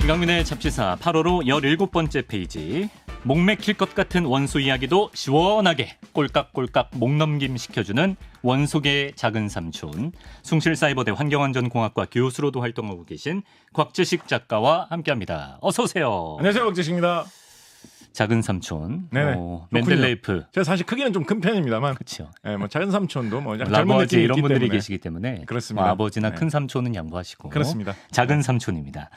이강민의 잡지사 8호로 17번째 페이지. 목 맥힐 것 같은 원소 이야기도 시원하게 꼴깍꼴깍 목넘김 시켜주는 원소계의 작은 삼촌, 숭실사이버대 환경안전공학과 교수로도 활동하고 계신 곽재식 작가와 함께합니다. 어서 오세요. 안녕하세요, 곽재식입니다. 작은 삼촌, 네네. 맨델레이프. 제가 사실 크기는 좀 큰 편입니다만, 그렇죠. 네, 뭐 작은 삼촌도 뭐 약간 젊은 라버지 느낌이 이런 있기 분들이 때문에. 계시기 때문에 그렇습니다. 아버지나 네. 큰 삼촌은 양보하시고 그렇습니다. 작은 삼촌입니다.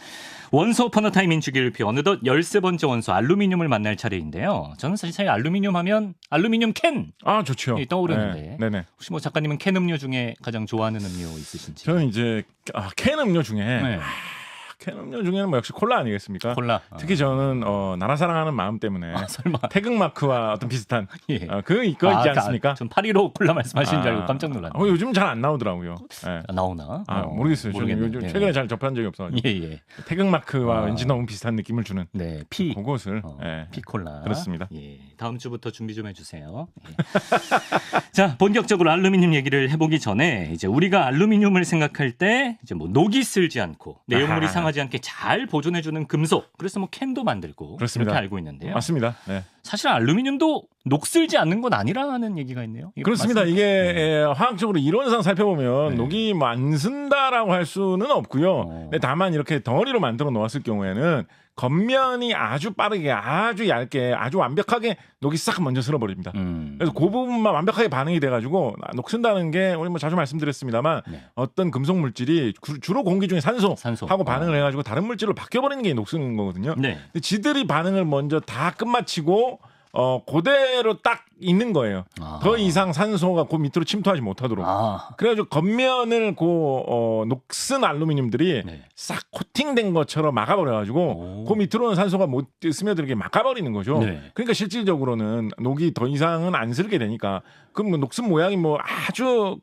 원소 퍼너타임 인축일피 어느덧 13번째 원소 알루미늄을 만날 차례인데요. 저는 사실 알루미늄 하면 알루미늄 캔 아, 좋죠. 떠오르는데 네네. 혹시 뭐 작가님은 캔 음료 중에 가장 좋아하는 음료 있으신지? 저는 이제 캔 음료 중에 네. 캔 음료 중에는 뭐 역시 콜라 아니겠습니까? 콜라. 특히 저는 나라 사랑하는 마음 때문에 설마. 태극마크와 어떤 비슷한 예. 그거 있지 않습니까? 전 815 콜라 말씀하시는 줄 알고 깜짝 놀랐네요. 요즘 잘 안 나오더라고요. 네. 나오나? 모르겠어요. 저는 모르겠네요. 요즘 예. 최근에 잘 접한 적이 없어가지고 예. 태극마크와 왠지 너무 비슷한 느낌을 주는 네, 피. 그것을 피콜라. 그렇습니다. 예. 다음 주부터 준비 좀 해주세요. 예. 자, 본격적으로 알루미늄 얘기를 해보기 전에 이제 우리가 알루미늄을 생각할 때 이제 뭐 녹이 슬지 않고 내용물이 상하지 않게 잘 보존해주는 금속. 그래서 뭐 캔도 만들고 그렇습니다. 그렇게 알고 있는데요. 맞습니다. 네. 사실 알루미늄도 녹슬지 않는 건 아니라는 얘기가 있네요. 그렇습니다. 맞습니까? 이게 화학적으로 이론상 살펴보면 녹이 뭐 안 쓴다라고 할 수는 없고요. 근데 다만 이렇게 덩어리로 만들어 놓았을 경우에는 겉면이 아주 빠르게, 아주 얇게, 아주 완벽하게 녹이 싹 먼저 쓸어버립니다. 그래서 그 부분만 완벽하게 반응이 돼가지고 녹슨다는 게 우리 뭐 자주 말씀드렸습니다만 어떤 금속 물질이 주로 공기 중에 산소하고 반응을 해가지고 다른 물질로 바뀌어버리는 게 녹쓰는 거거든요. 네. 근데 지들이 반응을 먼저 다 끝마치고 그대로 딱 있는 거예요. 더 이상 산소가 그 밑으로 침투하지 못하도록. 그래가지고 겉면을 녹슨 알루미늄들이 싹 코팅된 것처럼 막아버려가지고 그 밑으로는 산소가 못 스며들게 막아버리는 거죠. 네. 그러니까 실질적으로는 녹이 더 이상은 안 슬게 되니까 그럼 뭐 녹슨 모양이 뭐 아주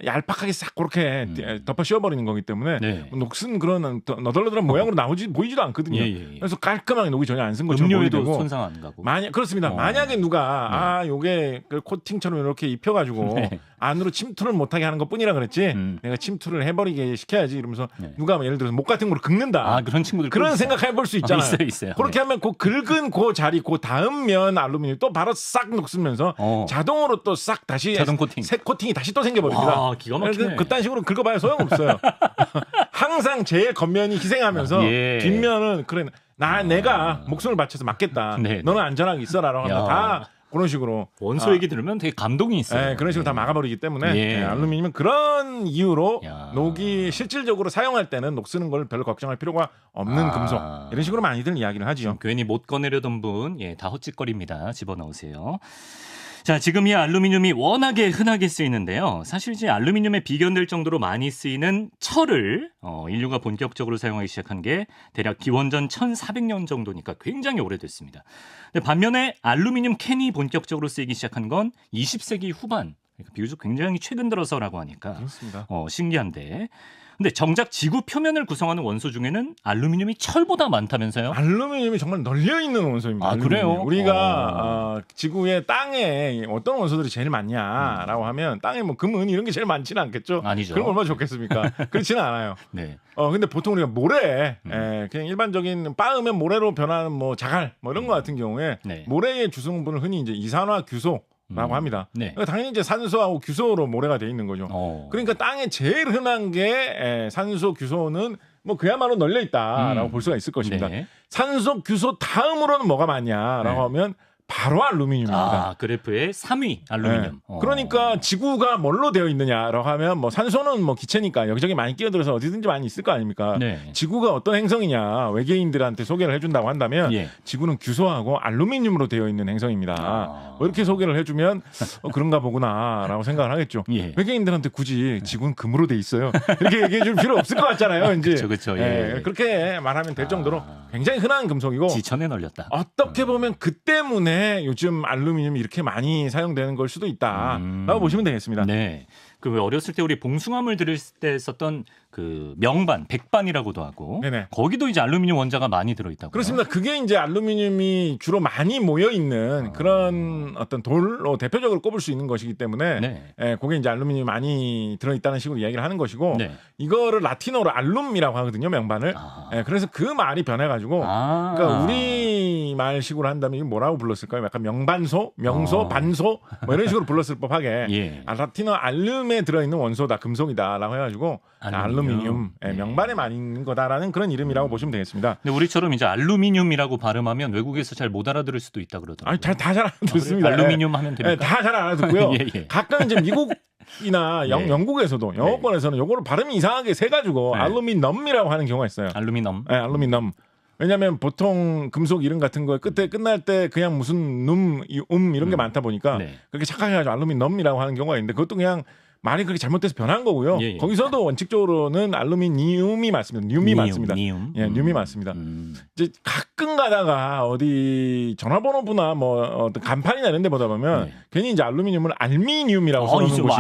얄팍하게 싹 그렇게 덮어 씌워버리는 거기 때문에 녹슨 그런 너덜너덜한 모양으로 보이지도 않거든요. 그래서 깔끔하게 녹이 전혀 안 쓴 것처럼 음료에도 보이고 손상 안 가고. 그렇습니다. 만약에 누가 요게 그 코팅처럼 이렇게 입혀가지고 안으로 침투를 못하게 하는 것뿐이라 그랬지 내가 침투를 해버리게 시켜야지 이러면서 누가 예를 들어서 목 같은 거로 긁는다. 그런 친구들 그런 생각해볼 수 있잖아요. 있어요. 그렇게 하면 그 긁은 그 자리 그 다음 면 알루미늄 또 바로 싹 녹으면서 자동으로 또 싹 다시 자동 코팅. 새 코팅이 다시 또 생겨버립니다. 기가 막히네. 그딴 식으로 긁어봐야 소용없어요. 항상 제일 겉면이 희생하면서 뒷면은 그래 내가 목숨을 바쳐서 맞겠다. 너는 안전하게 있어라라고 하면 다 그런 식으로 원소 얘기 들으면 되게 감동이 있어요. 그런 식으로 다 막아버리기 때문에 알루미늄은 그런 이유로 녹이 실질적으로 사용할 때는 녹 쓰는 걸 별로 걱정할 필요가 없는 금속 이런 식으로 많이들 이야기를 하죠. 괜히 못 꺼내려던 분 다 헛짓거립니다. 집어넣으세요. 자, 지금 이 알루미늄이 워낙에 흔하게 쓰이는데요. 사실 이제 알루미늄에 비견될 정도로 많이 쓰이는 철을 인류가 본격적으로 사용하기 시작한 게 대략 기원전 1400년 정도니까 굉장히 오래됐습니다. 근데 반면에 알루미늄 캔이 본격적으로 쓰이기 시작한 건 20세기 후반, 그러니까 비교적 굉장히 최근 들어서라고 하니까 그렇습니다. 신기한데. 근데 정작 지구 표면을 구성하는 원소 중에는 알루미늄이 철보다 많다면서요? 알루미늄이 정말 널려 있는 원소입니다. 그래요? 우리가 지구의 땅에 어떤 원소들이 제일 많냐라고 하면 땅에 뭐 금, 은 이런 게 제일 많지는 않겠죠. 아니죠. 그럼 얼마나 좋겠습니까? 그렇지는 않아요. 네. 근데 보통 우리가 모래, 그냥 일반적인 빻으면 모래로 변하는 뭐 자갈, 뭐 이런 거 같은 경우에 모래의 주성분을 흔히 이제 이산화규소 라고 합니다. 그러니까 당연히 이제 산소하고 규소로 모래가 돼 있는 거죠. 그러니까 땅에 제일 흔한 게 산소, 규소는 뭐 그야말로 널려 있다라고 볼 수가 있을 것입니다. 산소, 규소 다음으로는 뭐가 많냐라고 하면 바로 알루미늄입니다. 그래프의 3위 알루미늄. 그러니까 지구가 뭘로 되어 있느냐라고 하면 뭐 산소는 뭐 기체니까 여기저기 많이 끼어들어서 어디든지 많이 있을 거 아닙니까? 지구가 어떤 행성이냐 외계인들한테 소개를 해준다고 한다면 지구는 규소하고 알루미늄으로 되어 있는 행성입니다. 뭐 이렇게 소개를 해주면 그런가 보구나라고 생각을 하겠죠. 외계인들한테 굳이 지구는 금으로 돼 있어요. 이렇게 얘기해 줄 필요 없을 것 같잖아요. 이제 그렇죠. 그렇게 말하면 될 정도로 굉장히 흔한 금속이고 지천에 널렸다. 어떻게 보면 그 때문에 요즘 알루미늄이 이렇게 많이 사용되는 걸 수도 있다라고 보시면 되겠습니다. 네. 그 어렸을 때 우리 봉숭아물 들을 때 썼던 그 명반, 백반이라고도 하고 네네. 거기도 이제 알루미늄 원자가 많이 들어있다고요. 그렇습니다. 그게 이제 알루미늄이 주로 많이 모여 있는 그런 어떤 돌로 대표적으로 꼽을 수 있는 것이기 때문에 네. 그게 이제 알루미늄이 많이 들어있다는 식으로 이야기를 하는 것이고 네. 이거를 라틴어로 알룸이라고 하거든요, 명반을. 그래서 그 말이 변해가지고 그러니까 우리 말식으로 한다면 이게 뭐라고 불렀을까요? 약간 명반소, 명소, 반소 뭐 이런 식으로 불렀을 법하게 예. 라틴어 알룸에 들어있는 원소다, 금속이다라고 해가지고 알루미늄 명반에 많이 있는 거다라는 그런 이름이라고 보시면 되겠습니다. 근데 우리처럼 이제 알루미늄이라고 발음하면 외국에서 잘 못 알아들을 수도 있다 그러더라고요. 아니, 다 잘 알아듣습니다. 알루미늄 하면 됩니까? 다 잘 알아듣고요. 예. 가끔 이제 미국이나 영국에서도 영어권에서는 요거를 발음이 이상하게 세가지고 알루미넘이라고 하는 경우가 있어요. 알루미넘. 네, 알루미넘. 왜냐하면 보통 금속 이름 같은 거 끝에 끝날 때 그냥 무슨 이런 게 많다 보니까 그렇게 착각해가지고 알루미넘이라고 하는 경우가 있는데 그것도 그냥 말이 그렇게 잘못돼서 변한 거고요. 예. 거기서도 원칙적으로는 알루미늄이 맞습니다. 늄이 맞습니다. 늄이 맞습니다. 이제 가끔 가다가 어디 전화번호부나 뭐 어떤 간판이나 이런 데 보다 보면 괜히 이제 알루미늄을 알미늄이라고 써놓은 곳이 있고요.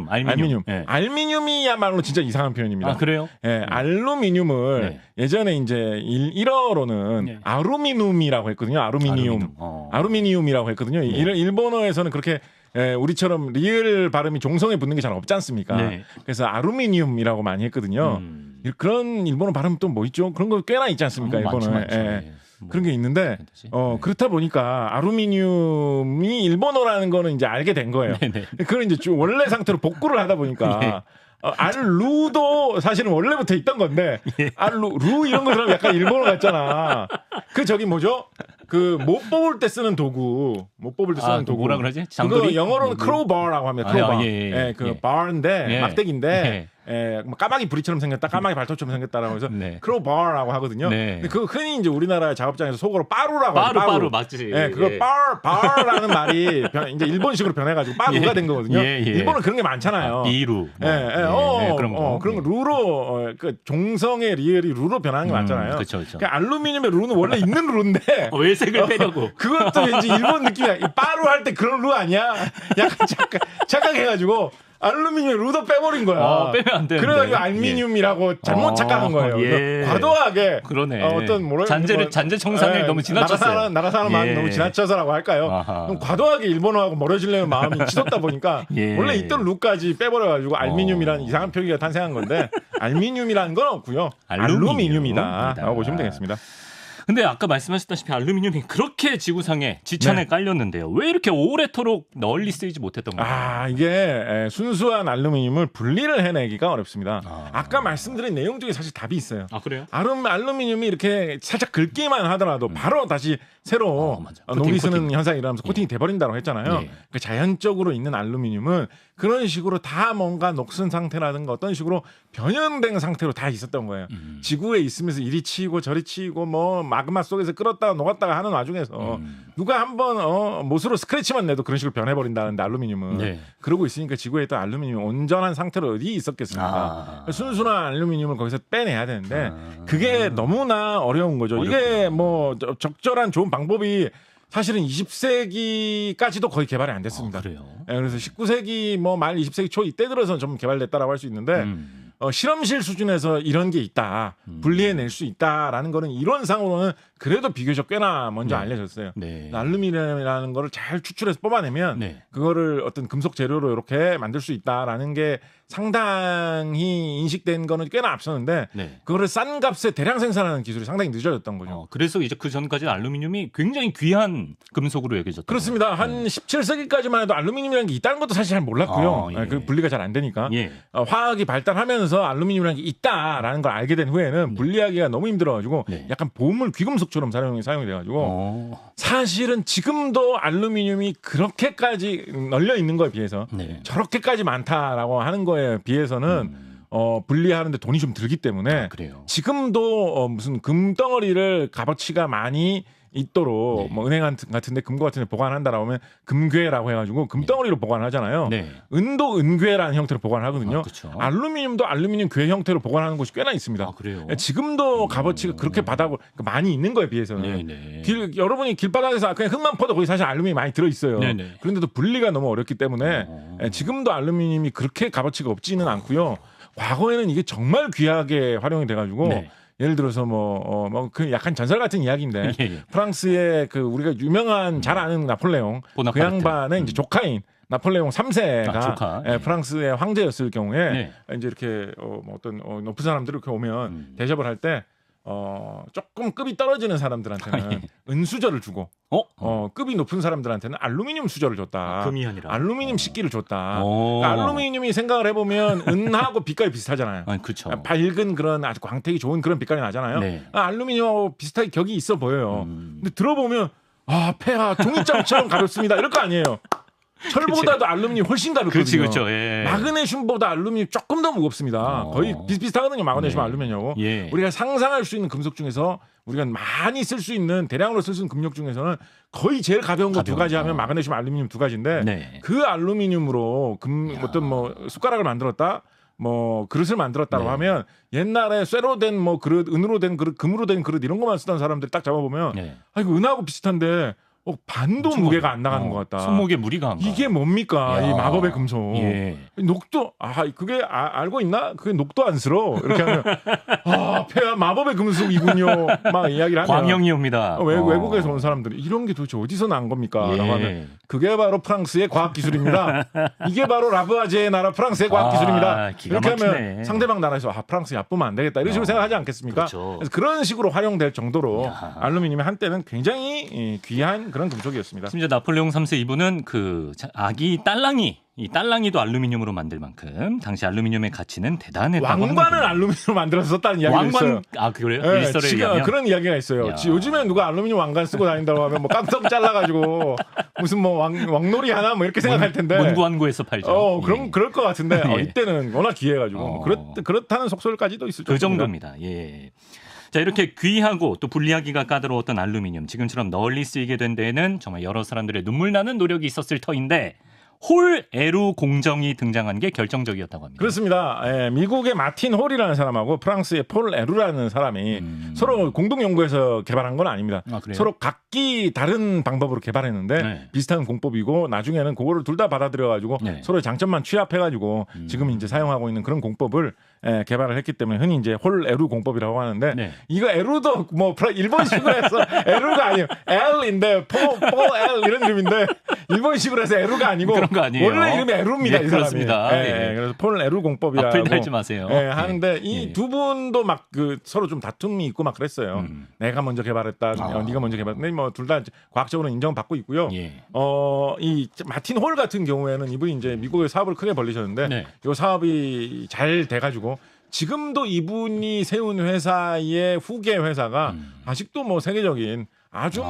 알미늄. 알미늄이야말로 진짜 이상한 표현입니다. 아, 그래요? 알루미늄을 예전에 이제 일어로는 아루미늄이라고 했거든요. 아루미늄이라고 했거든요. 일본어에서는 그렇게 우리처럼 리을 발음이 종성에 붙는 게 잘 없지 않습니까? 그래서 아루미늄이라고 많이 했거든요. 그런 일본어 발음 또 뭐 있죠? 그런 거 꽤나 있지 않습니까? 일본어에. 그런 게 있는데 그렇다 보니까 알루미늄이 일본어라는 거는 이제 알게 된 거예요. 그걸 이제 원래 상태로 복구를 하다 보니까 알루도 사실은 원래부터 있던 건데 루 이런 거 들으면 약간 일본어 같잖아. 그 저기 뭐죠? 그 못 뽑을 때 쓰는 도구. 못 뽑을 때 쓰는 도구. 뭐라 그러지? 그거 영어로는 크로우바라고 합니다. 크로우바. 그 바인데 막대기인데 까마귀 부리처럼 생겼다, 까마귀 발톱처럼 생겼다라고 해서 크로우바라고 하거든요. 근데 그 흔히 이제 우리나라 작업장에서 속어로 빠루라고 하죠. 빠루 맞지. 그거 바라는 말이 이제 일본식으로 변해가지고 빠루가 된 거거든요. 일본은 그런 게 많잖아요. 비루. 그런 거 루로 그 종성의 리을이 루로 변하는 게 많잖아요. 그렇죠. 그러니까 알루미늄의 루는 원래 있는 루인데 왜 색을 빼려고? 그것도 왠지 일본 느낌이야. 빠루 할 때 그런 루 아니야? 약간 착각해가지고. 알루미늄 루도 빼버린 거야. 빼면 안 되는데. 그래가지고 알미늄이라고 잘못 착각한 거예요. 과도하게 어떤 잔재 청산을 너무 지나쳤어요. 나라 사람 마음이 너무 지나쳐서라고 할까요? 그럼 과도하게 일본어하고 멀어지려는 마음이 치솟다 보니까 원래 있던 루까지 빼버려가지고 알미늄이라는 이상한 표기가 탄생한 건데 알미늄이라는 건 없고요. 알루미늄이다라고 보시면 되겠습니다. 근데 아까 말씀하셨다시피 알루미늄이 그렇게 지구상에 지천에 깔렸는데요. 왜 이렇게 오래도록 널리 쓰이지 못했던 건가요? 이게 순수한 알루미늄을 분리를 해내기가 어렵습니다. 아까 말씀드린 내용 중에 사실 답이 있어요. 그래요? 알루미늄이 이렇게 살짝 긁기만 하더라도 바로 다시 새로 녹이 쓰는 현상이 일어나면서 코팅이 돼버린다고 했잖아요. 그러니까 자연적으로 있는 알루미늄은 그런 식으로 다 뭔가 녹슨 상태라든가 어떤 식으로 변형된 상태로 다 있었던 거예요. 지구에 있으면서 이리 치이고 저리 치이고 뭐 마그마 속에서 끓었다가 녹았다가 하는 와중에서 누가 한번 못으로 스크래치만 내도 그런 식으로 변해버린다는데 알루미늄은 그러고 있으니까 지구에 있던 알루미늄이 온전한 상태로 어디 있었겠습니까? 순수한 알루미늄을 거기서 빼내야 되는데 그게 너무나 어려운 거죠. 이게 뭐 적절한 좋은 방법이 사실은 20세기까지도 거의 개발이 안 됐습니다. 그래요? 그래서 19세기 뭐 말 20세기 초 이때 들어서 좀 개발됐다라고 할 수 있는데 실험실 수준에서 이런 게 있다, 분리해낼 수 있다라는 거는 이론상으로는 그래도 비교적 꽤나 먼저 알려졌어요. 알루미늄이라는 거를 잘 추출해서 뽑아내면 그거를 어떤 금속 재료로 이렇게 만들 수 있다라는 게 상당히 인식된 거는 꽤나 앞섰는데 그거를 싼 값에 대량 생산하는 기술이 상당히 늦어졌던 거죠. 그래서 이제 그 전까지는 알루미늄이 굉장히 귀한 금속으로 여겨졌던 그렇습니다. 한 17세기까지만 해도 알루미늄이라는 게 있다는 것도 사실 잘 몰랐고요. 그 분리가 잘 안 되니까. 화학이 발달하면서 알루미늄이라는 게 있다라는 걸 알게 된 후에는 분리하기가 너무 힘들어가지고 약간 보물 귀금속처럼 사용이 돼가지고 사실은 지금도 알루미늄이 그렇게까지 널려 있는 거에 비해서 저렇게까지 많다라고 하는 거에 비해서는 분리하는데 돈이 좀 들기 때문에 지금도 무슨 금덩어리를 값어치가 많이 있도록 뭐 은행 같은데 금고 같은데 보관한다라고 하면 금괴라고 해가지고 금덩어리로 보관하잖아요. 은도 은괴라는 형태로 보관하거든요. 알루미늄도 알루미늄 괴 형태로 보관하는 곳이 꽤나 있습니다. 지금도 값어치가 그렇게 많이 있는 거에 비해서는 여러분이 길바닥에서 그냥 흙만 퍼도 거기 사실 알루미늄이 많이 들어있어요. 그런데도 분리가 너무 어렵기 때문에 지금도 알루미늄이 그렇게 값어치가 없지는 않고요. 과거에는 이게 정말 귀하게 활용이 돼가지고 네. 예를 들어서 그 약간 전설 같은 이야기인데 예, 예. 프랑스의 그 우리가 유명한 잘 아는 나폴레옹 그 보나파르트. 양반의 이제 조카인 나폴레옹 3세가 조카. 예, 예. 프랑스의 황제였을 경우에 네. 이제 이렇게 어떤 높은 사람들이 이렇게 오면 대접을 할 때 조금 급이 떨어지는 사람들한테는 예. 은수저를 주고 급이 높은 사람들한테는 알루미늄 수저를 줬다. 금이 아니라 알루미늄 식기를 줬다. 오. 그러니까 알루미늄이 생각을 해보면 은하고 빛깔이 비슷하잖아요. 그렇죠. 밝은 그런 아주 광택이 좋은 그런 빛깔이 나잖아요. 네. 알루미늄하고 비슷하게 격이 있어 보여요. 근데 들어보면 폐하 종이장처럼 가볍습니다. 이럴 거 아니에요. 철보다도 알루미늄이 훨씬 가볍거든요. 그렇죠. 예. 마그네슘보다 알루미늄이 조금 더 무겁습니다. 거의 비슷비슷하거든요. 마그네슘, 네. 알루미늄하고. 예. 우리가 상상할 수 있는 금속 중에서 우리가 많이 쓸 수 있는 대량으로 쓸 수 있는 금속 중에서는 거의 제일 가벼운 거 두 가지 하면 마그네슘, 알루미늄 두 가지인데 네. 그 알루미늄으로 어떤 숟가락을 만들었다. 그릇을 만들었다고 네. 하면 옛날에 쇠로 된 그릇, 은으로 된 그릇, 금으로 된 그릇 이런 것만 쓰던 사람들이 딱 잡아보면 네. 이거 은하고 비슷한데 반도 무게가 안 나가는 것 같다. 손목에 무리가 안 가. 이게 뭡니까? 야. 이 마법의 금속. 예. 녹도 그게 알고 있나? 그게 녹도 안스러워. 이렇게 하면 폐하 마법의 금속이군요. 막 이야기를 하면 광영이 옵니다. 외국에서 온 사람들이 이런 게 도대체 어디서 난 겁니까? 예. 라고 하면 그게 바로 프랑스의 과학 기술입니다. 이게 바로 라부아제의 나라 프랑스의 과학 기술입니다. 기가 이렇게 막히네. 하면 상대방 나라에서 프랑스 얕보면 안 되겠다. 이런 식으로 생각하지 않겠습니까? 그렇죠. 그래서 그런 식으로 활용될 정도로 야. 알루미늄이 한때는 굉장히 귀한 그런 금속이었습니다. 심지어 나폴레옹 3세 이분은 그 아기 이 딸랑이도 알루미늄으로 만들 만큼 당시 알루미늄의 가치는 대단했다고 왕관을 하는군요. 알루미늄으로 만들어서 썼다는 이야기가 있어요. 그래요? 네, 일설에 의하면 그런 이야기가 있어요. 야. 요즘에 누가 알루미늄 왕관 쓰고 다닌다고 하면 깡통 잘라가지고 무슨 왕놀이 하나 이렇게 생각할 텐데. 문구안구에서 팔죠. 그럴 것 같은데 예. 이때는 워낙 귀해가지고 그렇다는 속설까지도 있을 그 정도입니다. 정도입니다. 예. 자, 이렇게 귀하고 또 분리하기가 까다로웠던 알루미늄, 지금처럼 널리 쓰이게 된 데에는 정말 여러 사람들의 눈물 나는 노력이 있었을 터인데 홀 에루 공정이 등장한 게 결정적이었다고 합니다. 그렇습니다. 미국의 마틴 홀이라는 사람하고 프랑스의 폴 에루라는 사람이 서로 공동 연구해서 개발한 건 아닙니다. 그래요? 서로 각기 다른 방법으로 개발했는데 네. 비슷한 공법이고 나중에는 그거를 둘 다 받아들여가지고 네. 서로의 장점만 취합해가지고 지금 이제 사용하고 있는 그런 공법을 개발을 했기 때문에 흔히 이제 홀 에루 공법이라고 하는데 네. 이거 에루도 일본식으로 해서 에루가 아니에요. L인데 포 L 이런 이름인데 일본식으로 해서 에루가 아니고 그런 거 아니에요. 원래 이름이 에루입니다. 예, 이 사람이. 그렇습니다. 예. 그래서 폴 에루 공법이라고 앞을 달지 마세요. 하는데 예. 이 두 분도 막 서로 좀 다툼이 있고 막 그랬어요. 내가 먼저 개발했다. 네가 먼저 개발했다. 둘 다 과학적으로 인정받고 있고요. 예. 이 마틴 홀 같은 경우에는 이분이 이제 미국에 사업을 크게 벌리셨는데 네. 이 사업이 잘 돼가지고 지금도 이분이 세운 회사의 후계 회사가 아직도 세계적인 아주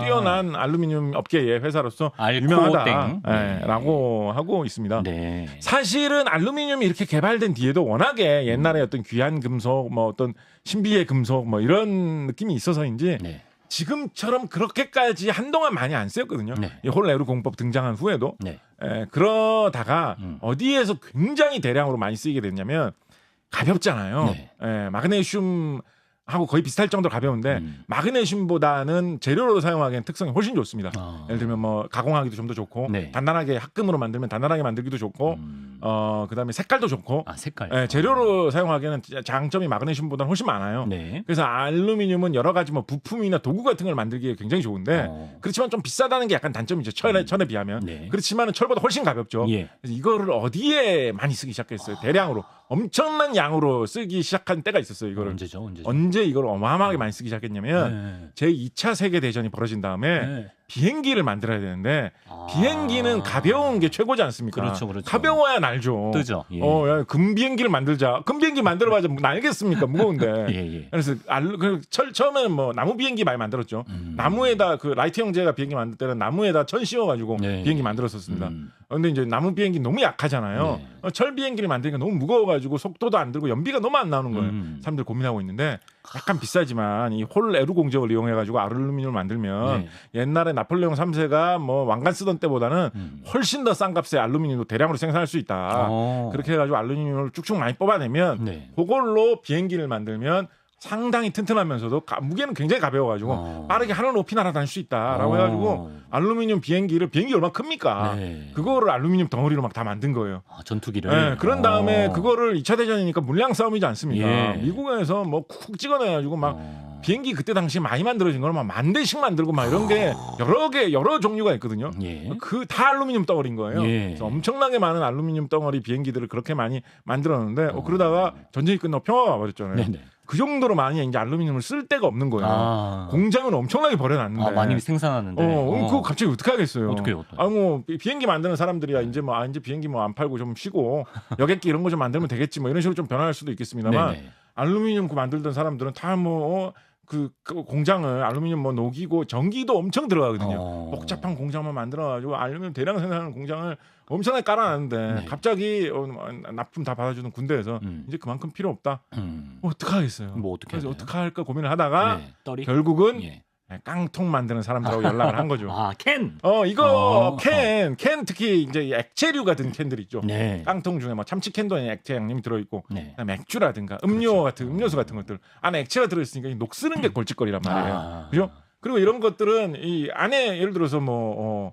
뛰어난 알루미늄 업계의 회사로서 유명하다라고 하고 있습니다. 네. 사실은 알루미늄이 이렇게 개발된 뒤에도 워낙에 옛날에 어떤 귀한 금속, 어떤 신비의 금속, 이런 느낌이 있어서인지 네. 지금처럼 그렇게까지 한동안 많이 안 쓰였거든요. 네. 이 홀에루 공법 등장한 후에도 네. 그러다가 어디에서 굉장히 대량으로 많이 쓰이게 됐냐면 가볍잖아요. 네. 마그네슘 하고 거의 비슷할 정도로 가벼운데 마그네슘보다는 재료로 사용하기엔 특성이 훨씬 좋습니다. 예를 들면 가공하기도 좀 더 좋고 네. 단단하게 합금으로 만들면 단단하게 만들기도 좋고 그다음에 색깔도 좋고 색깔. 재료로 사용하기에는 장점이 마그네슘보다는 훨씬 많아요. 네. 그래서 알루미늄은 여러 가지 부품이나 도구 같은 걸 만들기에 굉장히 좋은데 그렇지만 좀 비싸다는 게 약간 단점이죠. 철에 비하면. 네. 그렇지만 철보다 훨씬 가볍죠. 예. 그래서 이거를 어디에 많이 쓰기 시작했어요. 대량으로 엄청난 양으로 쓰기 시작한 때가 있었어요. 이거를 언제죠? 언제 이걸 어마어마하게 많이 쓰기 시작했냐면 제2차 세계대전이 벌어진 다음에 비행기를 만들어야 되는데 비행기는 가벼운 게 최고지 않습니까? 그렇죠. 가벼워야 날죠. 뜨죠. 예. 야, 금비행기를 만들자. 금비행기 만들어봐야 날겠습니까? 무거운데. 예. 그래서 처음에는 나무 비행기 많이 만들었죠. 나무에다 라이트 형제가 비행기 만들 때는 나무에다 천 씌워가지고 비행기 만들었었습니다. 그런데 이제 나무 비행기 너무 약하잖아요. 철 비행기를 만드니까 너무 무거워가지고 속도도 안 들고 연비가 너무 안 나오는 거예요. 사람들 고민하고 있는데 약간 비싸지만 이 홀 에루 공정을 이용해가지고 알루미늄을 만들면 옛날에 나폴레옹 3세가 왕관 쓰던 때보다는 훨씬 더 싼 값에 알루미늄도 대량으로 생산할 수 있다. 그렇게 해가지고 알루미늄을 쭉쭉 많이 뽑아내면 그걸로 비행기를 만들면 상당히 튼튼하면서도 무게는 굉장히 가벼워가지고 빠르게 하늘 높이 날아다닐 수 있다라고 해가지고 알루미늄 비행기 얼마나 큽니까? 네. 그거를 알루미늄 덩어리로 막 다 만든 거예요. 전투기를. 네, 그런 다음에 그거를 2차 대전이니까 물량 싸움이지 않습니까? 예. 미국에서 뭐 쿡쿡 찍어내가지고 막 비행기 그때 당시 많이 만들어진 걸 막 10,000대씩 만들고 막 이런 게 여러 종류가 있거든요. 예. 그 다 알루미늄 덩어리인 거예요. 예. 그래서 엄청나게 많은 알루미늄 덩어리 비행기들을 그렇게 많이 만들었는데 그러다가 전쟁이 끝나고 평화가 와버렸잖아요. 네네. 그 정도로 많이 이제 알루미늄을 쓸 데가 없는 거예요. 공장은 엄청나게 벌여놨는데. 많이 생산하는데. 그거 갑자기 어떻게 하겠어요? 어떡해요? 뭐 비행기 만드는 사람들이야 이제 이제 비행기 뭐 안 팔고 좀 쉬고 여객기 이런 거 좀 만들면 되겠지 뭐 이런 식으로 좀 변화할 수도 있겠습니다만 네네. 알루미늄 그 만들던 사람들은 다 뭐 그 공장을 알루미늄 뭐 녹이고 전기도 엄청 들어가거든요. 복잡한 공장만 만들어가지고 알루미늄 대량 생산하는 공장을 엄청나게 깔아놨는데 네. 갑자기 납품 다 받아주는 군대에서 이제 그만큼 필요 없다. 어떡하겠어요. 뭐 어떻게 그래서 어떡할까 고민을 하다가 떨이? 결국은 예. 깡통 만드는 사람들하고 연락을 한 거죠. 캔. 이거 캔 특히 이제 액체류 같은 캔들 있죠. 네. 깡통 중에 뭐 참치캔도 액체 양념이 들어있고 네. 맥주라든가 음료 같은 음료수 같은 것들 안에 액체가 들어있으니까 녹쓰는 게 골칫거리란 말이에요. 그죠? 그리고 이런 것들은 이 안에 예를 들어서 뭐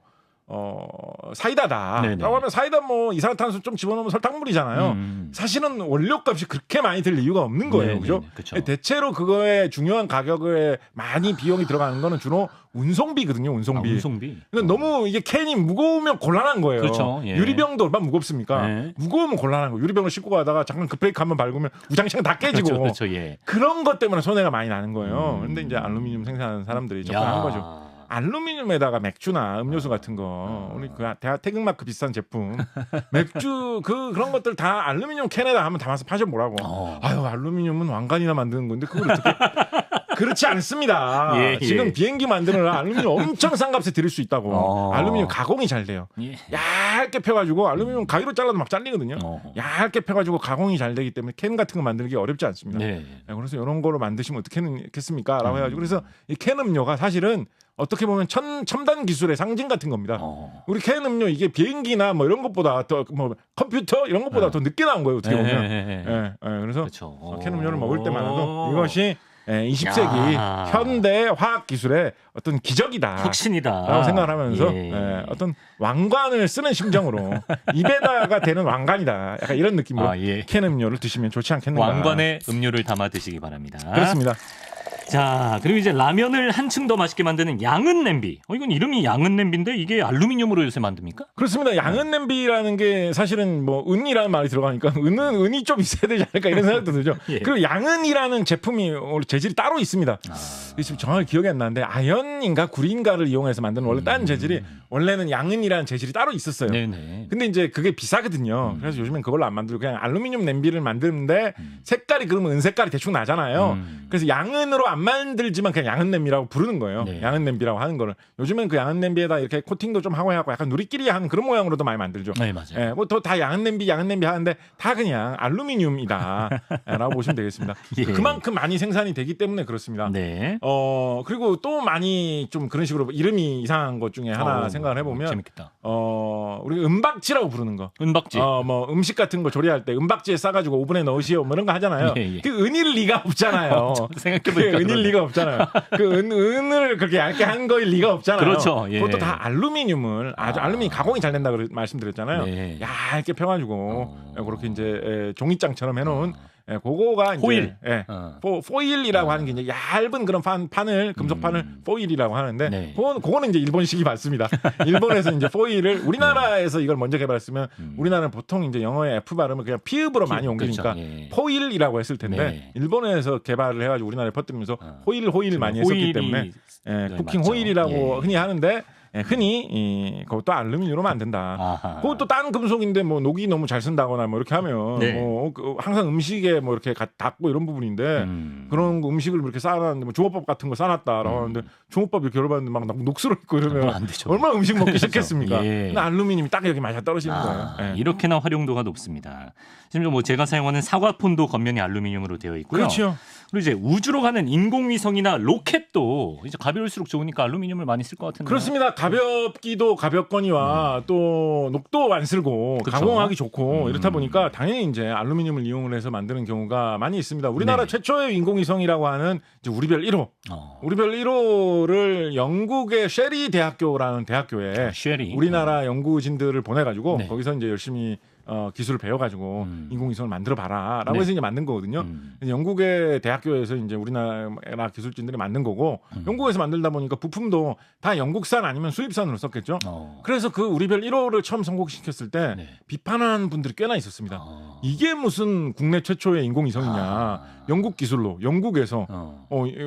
사이다다라고 하면 사이다 뭐 이산화탄소 좀 집어넣으면 설탕물이잖아요. 사실은 원료값이 그렇게 많이 들 이유가 없는 거예요. 네네. 그죠? 그쵸. 대체로 그거에 중요한 가격에 많이 비용이 들어가는 거는 주로 운송비거든요. 운송비. 운송비. 그러니까 너무 이게 캔이 무거우면 곤란한 거예요. 그렇죠. 예. 유리병도 얼마나 무겁습니까? 네. 무거우면 곤란한 거예요. 유리병을 싣고 가다가 잠깐 급브레이크 한번 밟으면 우장창 다 깨지고 그렇죠. 예. 그런 것 때문에 손해가 많이 나는 거예요. 근데 이제 알루미늄 생산하는 사람들이 접근한 거죠. 알루미늄에다가 맥주나 음료수 같은 거 우리 그 태극마크 비슷한 제품 맥주 그런 것들 다 알루미늄 캔에다 한번 담아서 파셔보라고. 아유 알루미늄은 왕관이나 만드는 건데 그걸 어떻게 그렇지 않습니다. 예. 지금 비행기 만드느라 알루미늄 엄청 싼 값에 드릴 수 있다고. 알루미늄 가공이 잘 돼요. 예. 얇게 펴가지고 알루미늄 가위로 잘라도 막 잘리거든요. 얇게 펴가지고 가공이 잘 되기 때문에 캔 같은 거 만들기 어렵지 않습니다. 네. 그래서 이런 거로 만드시면 어떻게 했겠습니까? 라고 해가지고 그래서 이 캔 음료가 사실은 어떻게 보면 첨단 기술의 상징 같은 겁니다. 우리 캔 음료 이게 비행기나 뭐 이런 것보다 더 뭐 컴퓨터 이런 것보다 더 늦게 나온 거예요. 어떻게 보면. 그래서 그렇죠. 캔 음료를 먹을 때마다도 이것이 20세기 현대 화학 기술의 어떤 기적이다. 혁신이다라고 생각을 하면서 어떤 왕관을 쓰는 심정으로 입에다가 대는 왕관이다. 약간 이런 느낌으로 캔 음료를 드시면 좋지 않겠는가. 왕관에 음료를 담아 드시기 바랍니다. 그렇습니다. 자, 그리고 이제 라면을 한층 더 맛있게 만드는 양은 냄비. 이건 이름이 양은 냄비인데 이게 알루미늄으로 요새 만듭니까? 그렇습니다. 양은 냄비라는 게 사실은 뭐 은이라는 말이 들어가니까 은이 좀 있어야 되지 않을까 이런 생각도 들죠. 예. 그리고 양은이라는 제품이 재질이 따로 있습니다. 지금 정확히 기억이 안 나는데 아연인가 구리인가를 이용해서 만드는 원래 다른 재질이 원래는 양은이라는 재질이 따로 있었어요. 네네. 근데 이제 그게 비싸거든요. 그래서 요즘엔 그걸로 안 만들고 그냥 알루미늄 냄비를 만드는데 색깔이 그러면 은 색깔이 대충 나잖아요. 그래서 양은으로 안 만들지만 그냥 양은 냄비라고 부르는 거예요. 네. 양은 냄비라고 하는 거를. 요즘엔 그 양은 냄비에다 이렇게 코팅도 좀 하고 해갖고 약간 누리끼리 하는 그런 모양으로도 많이 만들죠. 네, 맞아요. 뭐 다 양은 냄비 하는데 다 그냥 알루미늄이다라고 보시면 되겠습니다. 예. 그만큼 많이 생산이 되기 때문에 그렇습니다. 네. 그리고 또 많이 좀 그런 식으로 이름이 이상한 것 중에 하나 생각을 해보면 재밌겠다. 우리 은박지라고 부르는 거. 은박지. 뭐 음식 같은 거 조리할 때 은박지에 싸가지고 오븐에 넣으시오 뭐 이런 거 하잖아요. 예. 그 은일 리가 없잖아요. 생각해보니까 은일 리가 없잖아요. 그 은을 그렇게 얇게 한 거일 리가 없잖아요. 그렇죠. 예. 그것도 다 알루미늄을 아주 가공이 잘 된다 말씀드렸잖아요. 네. 얇게 펴가지고 그렇게 이제 종이장처럼 해놓은 그거가 이제 호일. 포일이라고 하는 게 이제 얇은 그런 판을 금속판을 포일이라고 하는데 네. 그거는 이제 일본식이 맞습니다. 일본에서 이제 포일을 우리나라에서 이걸 먼저 개발했으면 우리나라는 보통 이제 영어의 F 발음을 그냥 피읍으로 많이 옮기니까 그렇죠. 예. 포일이라고 했을 텐데 네. 일본에서 개발을 해가지고 우리나라에 퍼뜨리면서 호일 많이 했었기 때문에 쿠킹 맞죠. 호일이라고 흔히 하는데 흔히 그것도 알루미늄으로 만든다. 그것도 딴 금속인데 뭐 녹이 너무 잘 쓴다거나 뭐 이렇게 하면 네. 항상 음식에 뭐 이렇게 닿고 이런 부분인데 그런 음식을 이렇게 쌓아놨는데 뭐 주호법 같은 거 쌓아놨다라고 하는데 주호법 이렇게 열어봤는데 막 녹슬어 있고 이러면 안 되죠. 얼마나 음식 먹기 싫겠습니까? 예. 근데 알루미늄이 딱 여기 맞아 떨어지는 거예요. 이렇게나 활용도가 높습니다. 심지어 뭐 제가 사용하는 사과폰도 겉면이 알루미늄으로 되어 있고요. 그렇죠. 그리고 이제 우주로 가는 인공위성이나 로켓도 이제 가벼울수록 좋으니까 알루미늄을 많이 쓸 것 같은데. 그렇습니다. 가볍기도 가볍거니와 또 녹도 안 쓸고 그쵸. 가공하기 좋고 이렇다 보니까 당연히 이제 알루미늄을 이용을 해서 만드는 경우가 많이 있습니다. 우리나라 네. 최초의 인공위성이라고 하는 이제 우리별 1호. 어. 우리별 1호를 영국의 쉐리 대학교라는 대학교에 쉐리. 우리나라 연구진들을 보내가지고 네. 거기서 이제 열심히 기술을 배워가지고 인공위성을 만들어 봐라라고 네. 해서 이제 만든 거거든요. 영국의 대학교에서 이제 우리나라 기술진들이 만든 거고 영국에서 만들다 보니까 부품도 다 영국산 아니면 수입산으로 썼겠죠. 그래서 그 우리별 1호를 처음 선곡시켰을 때 네. 비판하는 분들이 꽤나 있었습니다. 이게 무슨 국내 최초의 인공위성이냐. 영국 기술로 영국에서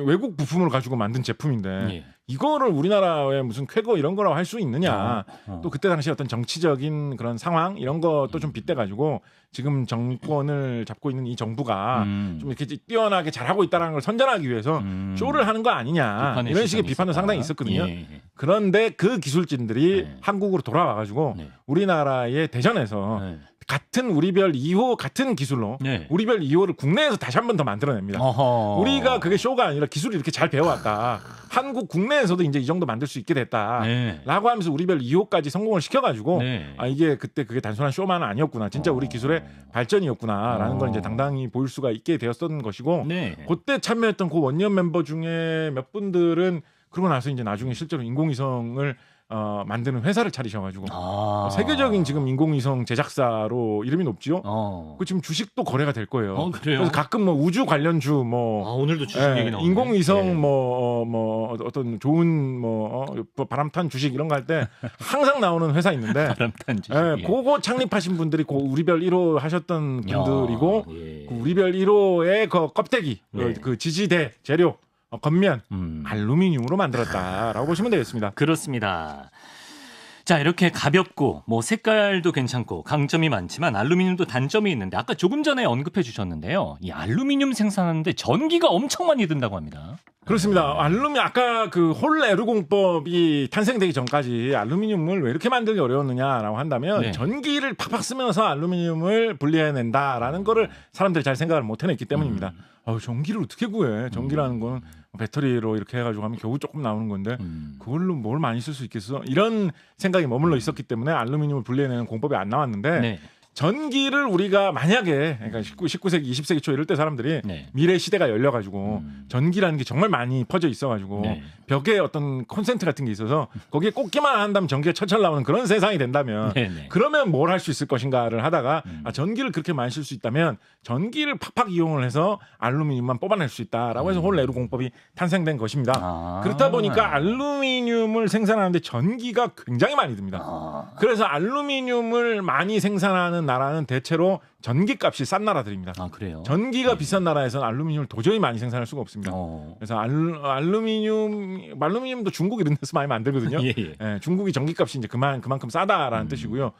외국 부품을 가지고 만든 제품인데 예. 이거를 우리나라에 무슨 쾌거 이런 거라고 할 수 있느냐. 또 그때 당시 어떤 정치적인 그런 상황 이런 것도 좀 빗대가지고 지금 정권을 잡고 있는 이 정부가 좀 이렇게 뛰어나게 잘하고 있다는 걸 선전하기 위해서 쇼를 하는 거 아니냐. 이런 식의 비판도 상당히 있었거든요. 예. 그런데 그 기술진들이 네. 한국으로 돌아와가지고 네. 우리나라의 대전에서 네. 같은 우리별 2호 같은 기술로 네. 우리별 2호를 국내에서 다시 한 번 더 만들어냅니다. 어허. 우리가 그게 쇼가 아니라 기술을 이렇게 잘 배워왔다. 한국 국내에서도 이제 이 정도 만들 수 있게 됐다. 네. 라고 하면서 우리별 2호까지 성공을 시켜가지고 네. 이게 그때 그게 단순한 쇼만은 아니었구나. 진짜 우리 기술의 발전이었구나라는 걸 이제 당당히 보일 수가 있게 되었던 것이고 네. 그때 참여했던 그 원년 멤버 중에 몇 분들은 그러고 나서 이제 나중에 실제로 인공위성을 만드는 회사를 차리셔가지고 세계적인 지금 인공위성 제작사로 이름이 높지요. 그 지금 주식도 거래가 될 거예요. 그래요? 그래서 가끔 뭐 우주 관련주 뭐 오늘도 주식 얘기 나오네. 인공위성 네. 뭐 어떤 좋은 바람탄 주식 이런 거 할 때 항상 나오는 회사 있는데 바람탄 주식. 그거 창립하신 분들이 그 우리별 1호 하셨던 분들이고 예. 그 우리별 1호의 그 껍데기 네. 그 지지대 재료 겉면 음. 알루미늄으로 만들었다라고 보시면 되겠습니다. 그렇습니다. 자, 이렇게 가볍고 뭐 색깔도 괜찮고 강점이 많지만 알루미늄도 단점이 있는데 아까 조금 전에 언급해 주셨는데요. 이 알루미늄 생산하는데 전기가 엄청 많이 든다고 합니다. 그렇습니다. 아까 그 홀레르 공법이 탄생되기 전까지 알루미늄을 왜 이렇게 만들기 어려웠느냐라고 한다면 네. 전기를 팍팍 쓰면서 알루미늄을 분리해낸다라는 거를 사람들이 잘 생각을 못 해냈기 때문입니다. 전기를 어떻게 구해? 전기라는 건 배터리로 이렇게 해가지고 하면 겨우 조금 나오는 건데 그걸로 뭘 많이 쓸 수 있겠어? 이런 생각이 머물러 있었기 때문에 알루미늄을 분리해내는 공법이 안 나왔는데 네. 전기를 우리가 만약에 그러니까 19세기, 20세기 초 이럴 때 사람들이 네. 미래 시대가 열려가지고 전기라는 게 정말 많이 퍼져 있어가지고 네. 벽에 어떤 콘센트 같은 게 있어서 거기에 꽂기만 한다면 전기가 철철 나오는 그런 세상이 된다면 네네. 그러면 뭘 할 수 있을 것인가를 하다가 전기를 그렇게 많이 쓸 수 있다면 전기를 팍팍 이용을 해서 알루미늄만 뽑아낼 수 있다라고 해서 홀레르 공법이 탄생된 것입니다. 그렇다 보니까 알루미늄을 생산하는데 전기가 굉장히 많이 듭니다. 그래서 알루미늄을 많이 생산하는 나라는 대체로 전기값이 싼 나라들입니다. 그래요? 전기가 비싼 나라에서는 알루미늄을 도저히 많이 생산할 수가 없습니다. 그래서 알루미늄도 중국 이런 데서 많이 만들거든요. 예. 중국이 전기값이 이제 그만큼 싸다라는 뜻이고요.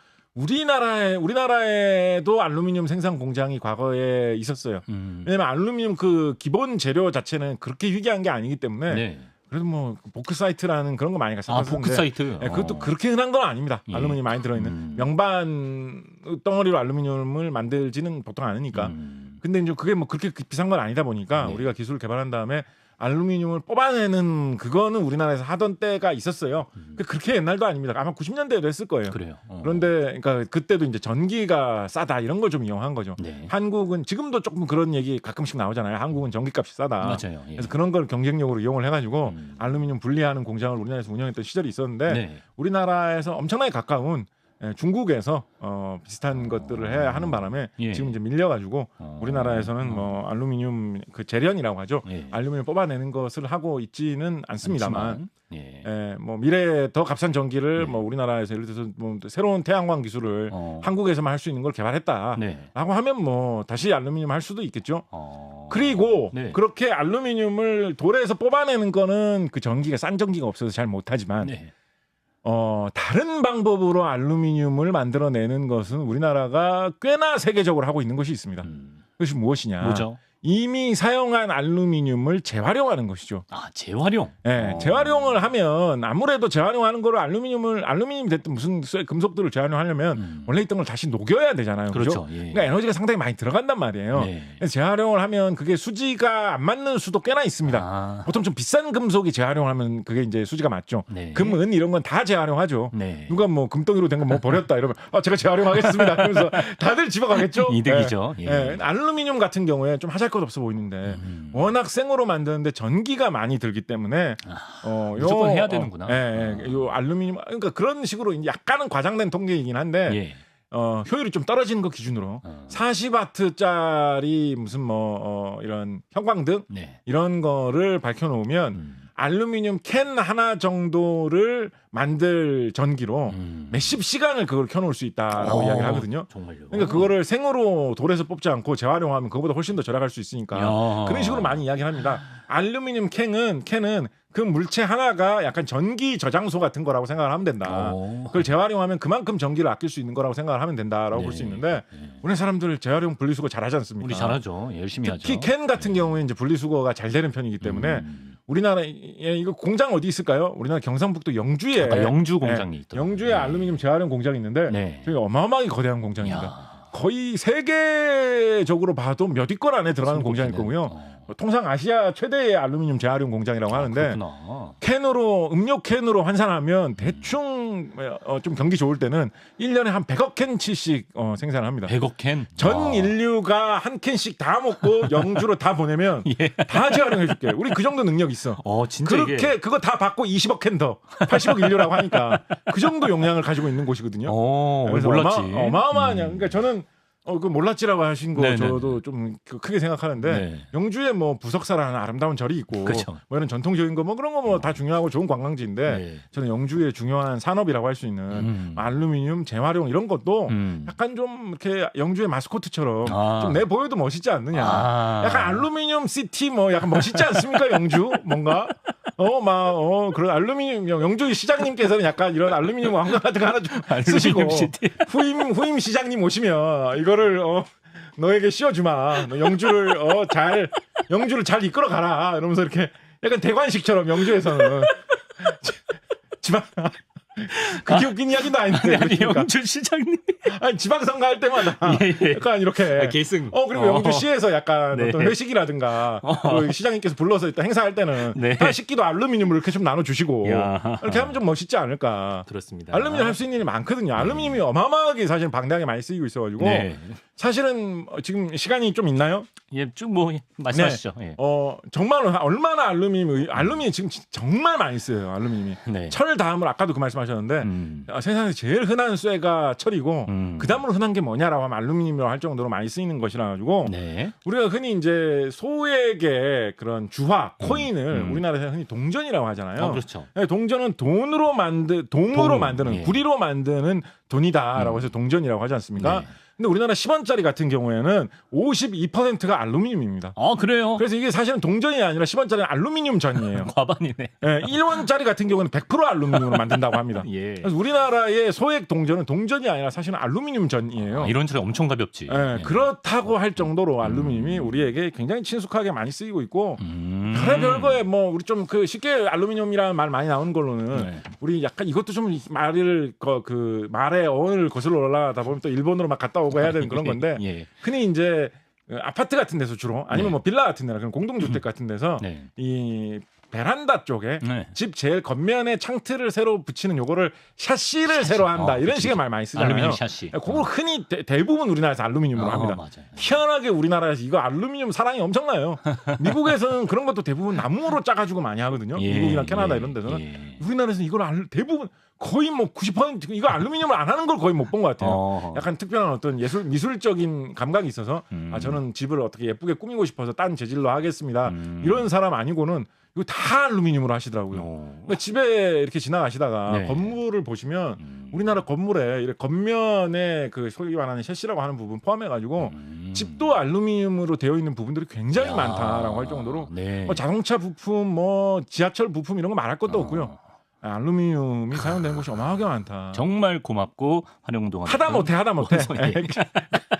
우리나라에도 알루미늄 생산 공장이 과거에 있었어요. 왜냐하면 알루미늄 그 기본 재료 자체는 그렇게 희귀한 게 아니기 때문에 네. 그래도 뭐 보크사이트라는 그런 거 많이 갔었는데 보크사이트. 그것도 그렇게 흔한 건 아닙니다. 예. 알루미늄이 많이 들어있는 명반 덩어리로 알루미늄을 만들지는 보통 않으니까. 근데 이제 그게 뭐 그렇게 비싼 건 아니다 보니까 네. 우리가 기술을 개발한 다음에 알루미늄을 뽑아내는 그거는 우리나라에서 하던 때가 있었어요. 그렇게 옛날도 아닙니다. 아마 90년대에도 했을 거예요. 그래요. 그런데 그러니까 그때도 이제 전기가 싸다 이런 걸 좀 이용한 거죠. 네. 한국은 지금도 조금 그런 얘기 가끔씩 나오잖아요. 한국은 전기값이 싸다. 맞아요. 예. 그래서 그런 걸 경쟁력으로 이용을 해가지고 알루미늄 분리하는 공장을 우리나라에서 운영했던 시절이 있었는데 네. 우리나라에서 엄청나게 가까운 중국에서 비슷한 것들을 해야 하는 바람에 예. 지금 이제 밀려가지고 우리나라에서는 뭐 알루미늄 그 재련이라고 하죠. 예. 알루미늄 뽑아내는 것을 하고 있지는 않습니다만. 예. 뭐 미래에 더 값싼 전기를 뭐 우리나라에서 예를 들어서 뭐 새로운 태양광 기술을 한국에서만 할 수 있는 걸 개발했다라고 네. 하면 뭐 다시 알루미늄 할 수도 있겠죠. 어. 그리고 네. 그렇게 알루미늄을 돌에서 뽑아내는 거는 그 전기가 싼 전기가 없어서 잘 못하지만 네. 다른 방법으로 알루미늄을 만들어내는 것은 우리나라가 꽤나 세계적으로 하고 있는 것이 있습니다. 그것이 무엇이냐? 뭐죠? 이미 사용한 알루미늄을 재활용하는 것이죠. 아, 재활용. 네, 재활용을 하면 아무래도 재활용하는 거를 알루미늄이 됐든 무슨 금속들을 재활용하려면 원래 있던 걸 다시 녹여야 되잖아요. 그렇죠. 그죠? 예. 그러니까 에너지가 상당히 많이 들어간단 말이에요. 네. 그래서 재활용을 하면 그게 수지가 안 맞는 수도 꽤나 있습니다. 아. 보통 좀 비싼 금속이 재활용하면 그게 이제 수지가 맞죠. 네. 금, 은 이런 건 다 재활용하죠. 네. 누가 뭐 금덩이로 된 거 뭐 버렸다 이러면 제가 재활용하겠습니다. 그러면서 다들 집어가겠죠. 이득이죠. 예. 예. 예. 알루미늄 같은 경우에 좀 하잘 것 없어 보이는데 워낙 생으로 만드는데 전기가 많이 들기 때문에 무조건 해야 되는구나. 요 알루미늄 그러니까 그런 식으로 약간은 과장된 통계이긴 한데 예. 효율이 좀 떨어지는 거 기준으로 40와트짜리 무슨 이런 형광등 네. 이런 거를 밝혀놓으면 알루미늄 캔 하나 정도를 만들 전기로 몇십 시간을 그걸 켜놓을 수 있다라고 이야기를 하거든요. 정말요. 그러니까 그거를 생으로 돌에서 뽑지 않고 재활용하면 그거보다 훨씬 더 절약할 수 있으니까 야. 그런 식으로 많이 이야기를 합니다. 알루미늄 캔은 그 물체 하나가 약간 전기 저장소 같은 거라고 생각을 하면 된다. 그걸 재활용하면 그만큼 전기를 아낄 수 있는 거라고 생각을 하면 된다라고 네. 볼 수 있는데 우리 사람들 재활용 분리수거 잘하지 않습니까? 우리 잘하죠. 열심히 특히 하죠. 캔 같은 경우에 이제 분리수거가 잘 되는 편이기 때문에 우리나라에 이거 공장 어디 있을까요? 우리나라 경상북도 영주에 아까 영주 공장이 있더라고요. 영주에 네. 알루미늄 재활용 공장이 있는데 네. 저기 어마어마하게 거대한 공장입니다. 야. 거의 세계적으로 봐도 몇 위권 안에 들어가는 공장일 거고요. 통상 아시아 최대의 알루미늄 재활용 공장이라고 하는데 그렇구나. 캔으로 음료 캔으로 환산하면 대충 좀 경기 좋을 때는 1년에 한 100억 캔치씩 생산을 합니다. 100억 캔. 전 인류가 한 캔씩 다 먹고 영주로 다 보내면 예. 다 재활용해 줄게. 우리 그 정도 능력 있어. 진짜 그렇게 이게 그거 다 받고 20억 캔 더 80억 인류라고 하니까 그 정도 용량을 가지고 있는 곳이거든요. 그래서 몰랐지. 어마어마하냐. 그러니까 저는 그 몰랐지라고 하신 거 네네네. 저도 좀 크게 생각하는데 네. 영주에 뭐 부석사라는 아름다운 절이 있고 그렇죠. 뭐 이런 전통적인 거 뭐 그런 거 뭐 다 중요하고 좋은 관광지인데 네. 저는 영주의 중요한 산업이라고 할 수 있는 알루미늄 재활용 이런 것도 약간 좀 이렇게 영주의 마스코트처럼 좀 내 보여도 멋있지 않느냐. 약간 알루미늄 시티 뭐 약간 멋있지 않습니까 영주 뭔가 그런 알루미늄 영주 시장님께서는 약간 이런 알루미늄 왕관 같은 거 하나 좀 쓰시고 시티. 후임 시장님 오시면 이거를 너에게 씌워주마. 너 영주를 잘 이끌어 가라. 이러면서 이렇게 약간 대관식처럼 영주에서는 지방 그게 웃긴 이야기도 아닌데. 아니, 그러니까. 영주 시장님. 아니 지방선거 할 때마다 예. 약간 이렇게 계승. 그리고 영주시에서 약간 네. 어떤 회식이라든가 그 시장님께서 불러서 일단 행사할 때는 네. 다 식기도 알루미늄을 이렇게 좀 나눠주시고 야. 이렇게 하면 좀 멋있지 않을까. 그렇습니다. 알루미늄 할 수 있는 일이 많거든요. 알루미늄이 어마어마하게 사실 방대하게 많이 쓰이고 있어가지고 네. 사실은 지금 시간이 좀 있나요? 예, 쭉 뭐 말씀하시죠. 예. 정말 얼마나 알루미늄이 지금 정말 많이 쓰여요. 알루미늄이. 네. 철 다음으로 아까도 그 말씀하셨는데 세상에서 제일 흔한 쇠가 철이고 그 다음으로 흔한 게 뭐냐라고 하면 알루미늄이라고 할 정도로 많이 쓰이는 것이라 가지고 네. 우리가 흔히 이제 소액의 그런 주화 코인을 우리나라에서 흔히 동전이라고 하잖아요. 그렇죠. 네, 동전은 동으로 만드는 예. 구리로 만드는 돈이다라고 해서 동전이라고 하지 않습니까? 네. 근데 우리나라 10원짜리 같은 경우에는 52%가 알루미늄입니다. 그래요? 그래서 이게 사실은 동전이 아니라 10원짜리는 알루미늄 전이에요. 과반이네. 네, 1원짜리 같은 경우는 100% 알루미늄으로 만든다고 합니다. 예. 그래서 우리나라의 소액 동전은 동전이 아니라 사실은 알루미늄 전이에요. 이런 철이 엄청 가볍지. 네, 그렇다고 할 정도로 알루미늄이 우리에게 굉장히 친숙하게 많이 쓰이고 있고 별의별 거에 뭐 우리 좀 그 쉽게 알루미늄이라는 말 많이 나오는 걸로는 네. 우리 약간 이것도 좀 말의 어원을 거슬러 올라가다 보면 또 일본으로 막 갔다 오고 해야 되는 그런 건데 예. 흔히 이제 아파트 같은 데서 주로 아니면 네. 뭐 빌라 같은 데나 그런 공동주택 같은 데서 네. 이 베란다 쪽에 네. 집 제일 겉면에 창틀을 새로 붙이는 요거를 샤시를 새로 한다 이런 그치, 식의 말 많이 쓰잖아요. 알루미늄 샤시. 그걸 흔히 대부분 우리나라에서 알루미늄으로 합니다. 맞아요. 희한하게 우리나라에서 이거 알루미늄 사랑이 엄청나요. 미국에서는 그런 것도 대부분 나무로 짜가지고 많이 하거든요. 예, 미국이나 캐나다 예, 이런 데서는 예. 우리나라에서는 이걸 대부분 거의 뭐 90% 이거 알루미늄을 안 하는 걸 거의 못 본 것 같아요. 약간 특별한 어떤 미술적인 감각이 있어서 저는 집을 어떻게 예쁘게 꾸미고 싶어서 딴 재질로 하겠습니다. 이런 사람 아니고는 이거 다 알루미늄으로 하시더라고요. 그러니까 집에 이렇게 지나가시다가 네. 건물을 보시면 우리나라 건물에 이렇게 겉면에 그 소위 말하는 셰시라고 하는 부분 포함해가지고 집도 알루미늄으로 되어 있는 부분들이 굉장히 많다라고 할 정도로 네. 자동차 부품, 뭐 지하철 부품 이런 거 말할 것도 없고요. 알루미늄이 사용되는 곳이 어마어마하게 많다. 정말 고맙고 활용도가 하다 못해. 예.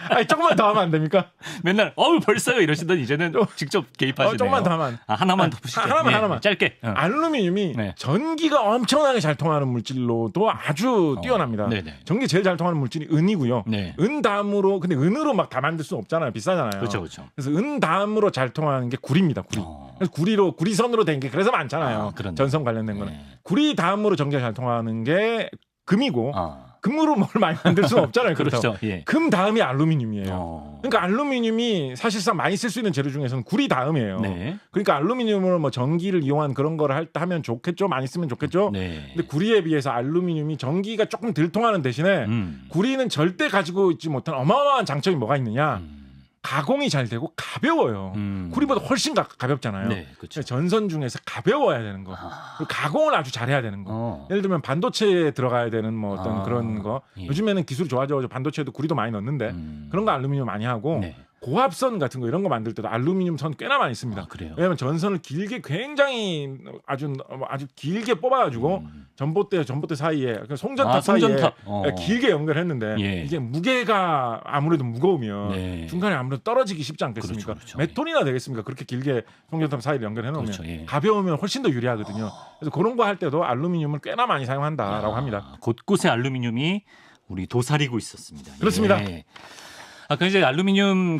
아니, 조금만 더 하면 안 됩니까? 맨날 벌써요 이러시던 이제는 직접 개입하시네요. 조금만 더 하면. 하나만 더 푸시죠. 하나만. 짧게. 알루미늄이 네. 전기가 엄청나게 잘 통하는 물질로도 아주 뛰어납니다. 네네. 전기 제일 잘 통하는 물질이 은이고요. 네. 은 다음으로 근데 은으로 막 다 만들 수는 없잖아요. 비싸잖아요. 그렇죠. 그래서 은 다음으로 잘 통하는 게 구리입니다. 구리. 그래서 구리선으로 된 게 그래서 많잖아요. 전선 관련된 거는. 네. 구리 다음으로 전기가 잘 통하는 게 금이고 아. 금으로 뭘 많이 만들 수는 없잖아요. 그렇죠. 예. 금 다음이 알루미늄이에요. 그러니까 알루미늄이 사실상 많이 쓸 수 있는 재료 중에서는 구리 다음이에요. 네. 그러니까 알루미늄으로 뭐 전기를 이용한 그런 거를 하면 좋겠죠. 많이 쓰면 좋겠죠. 네. 근데 구리에 비해서 알루미늄이 전기가 조금 덜 통하는 대신에 구리는 절대 가지고 있지 못한 어마어마한 장점이 뭐가 있느냐. 가공이 잘 되고 가벼워요. 구리보다 훨씬 가볍잖아요. 네, 그렇죠. 전선 중에서 가벼워야 되는 거. 그리고 가공을 아주 잘해야 되는 거. 예를 들면 반도체에 들어가야 되는 뭐 어떤 그런 거. 예. 요즘에는 기술이 좋아져서 반도체에도 구리도 많이 넣는데 그런 거 알루미늄 많이 하고 네. 고압선 같은 거 이런 거 만들 때도 알루미늄 선 꽤나 많이 씁니다. 그래요. 왜냐하면 전선을 길게 굉장히 아주 길게 뽑아가지고 전봇대 사이에 그러니까 송전탑 사이에 길게 연결했는데 예. 이게 무게가 아무래도 무거우면 네. 중간에 아무래도 떨어지기 쉽지 않겠습니까? 그렇죠. 몇 톤이나 되겠습니까? 그렇게 길게 송전탑 사이를 연결해 놓으면 그렇죠. 예. 가벼우면 훨씬 더 유리하거든요. 그래서 그런 거 할 때도 알루미늄을 꽤나 많이 사용한다라고 합니다. 곳곳에 알루미늄이 우리 도사리고 있었습니다. 그렇습니다. 예. 아까 이제 알루미늄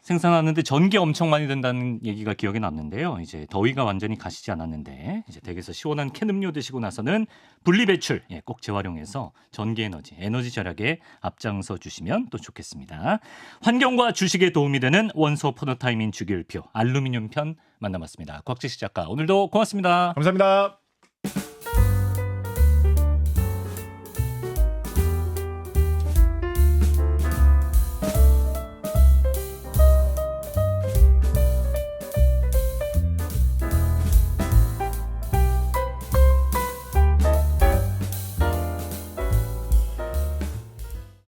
생산하는데 전기 엄청 많이 든다는 얘기가 기억에 남는데요. 이제 더위가 완전히 가시지 않았는데 이제 댁에서 시원한 캔 음료 드시고 나서는 분리배출 꼭 재활용해서 전기 에너지 절약에 앞장서 주시면 또 좋겠습니다. 환경과 주식에 도움이 되는 원소 포노타임인 주기율표 알루미늄 편 만나봤습니다. 곽재식 작가 오늘도 고맙습니다. 감사합니다.